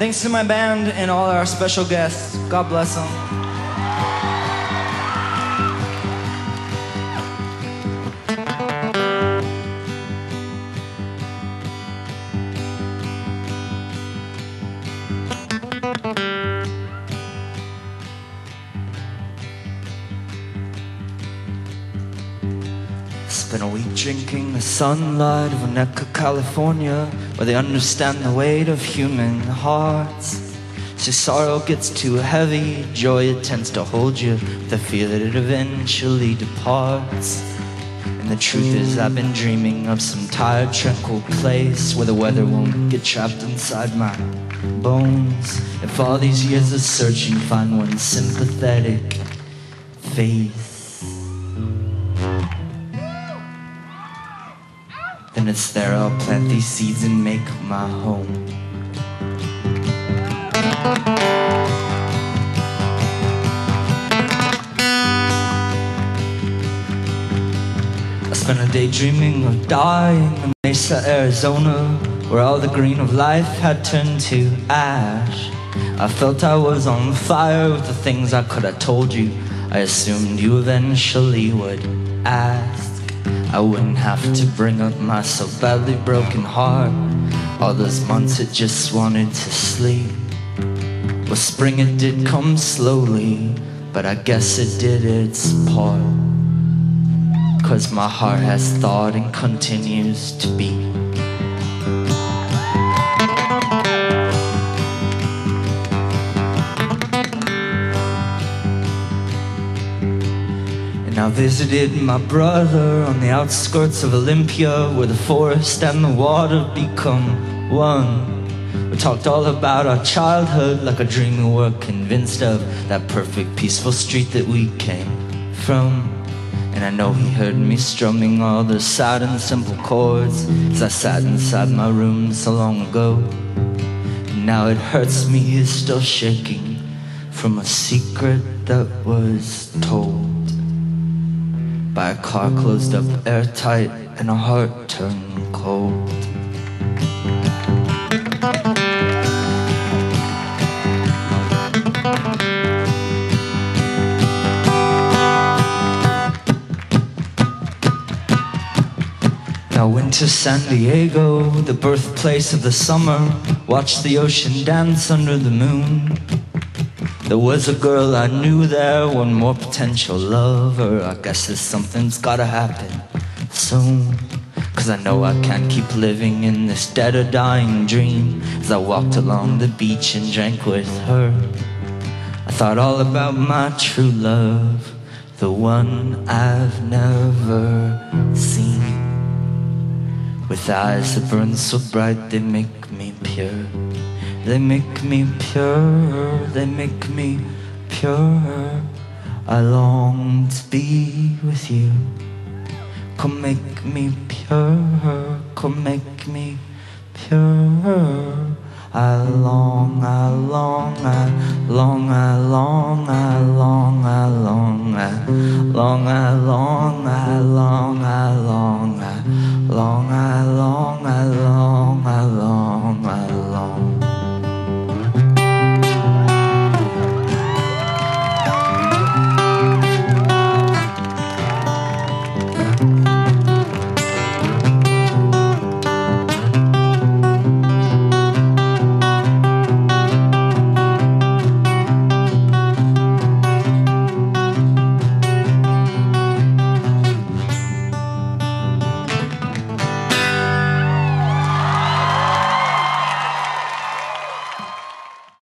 Thanks to my band and all our special guests. God bless them. Spent a week drinking the sunlight of Winnetka, California, where they understand the weight of human hearts. So sorrow gets too heavy, joy it tends to hold you, the fear that it eventually departs. And the truth is I've been dreaming of some tired, tranquil place where the weather won't get trapped inside my bones. If all these years of searching find one sympathetic face, then it's there I'll plant these seeds and make my home. I spent a day dreaming of dying in Mesa, Arizona, where all the green of life had turned to ash. I felt I was on fire with the things I could have told you. I assumed you eventually would ask. I wouldn't have to bring up my so badly broken heart. All those months it just wanted to sleep. Well, spring it did come slowly, but I guess it did its part. 'Cause my heart has thought and continues to beat. I visited my brother on the outskirts of Olympia, where the forest and the water become one. We talked all about our childhood like a dream we were convinced of, that perfect peaceful street that we came from. And I know he heard me strumming all the sad and simple chords as I sat inside my room so long ago. And now it hurts me, he's still shaking from a secret that was told by a car closed up airtight and a heart turned cold. I went to San Diego, the birthplace of the summer, watched the ocean dance under the moon. There was a girl I knew there, one more potential lover. I guess that something's gotta happen soon, 'cause I know I can't keep living in this dead or dying dream. As I walked along the beach and drank with her, I thought all about my true love, the one I've never seen. With eyes that burn so bright they make me pure. They make me pure, they make me pure. I long to be with you. Come make me pure, come make me pure. I long, I long, I long, I long, I long, I long, I long, I long, I long, I long, I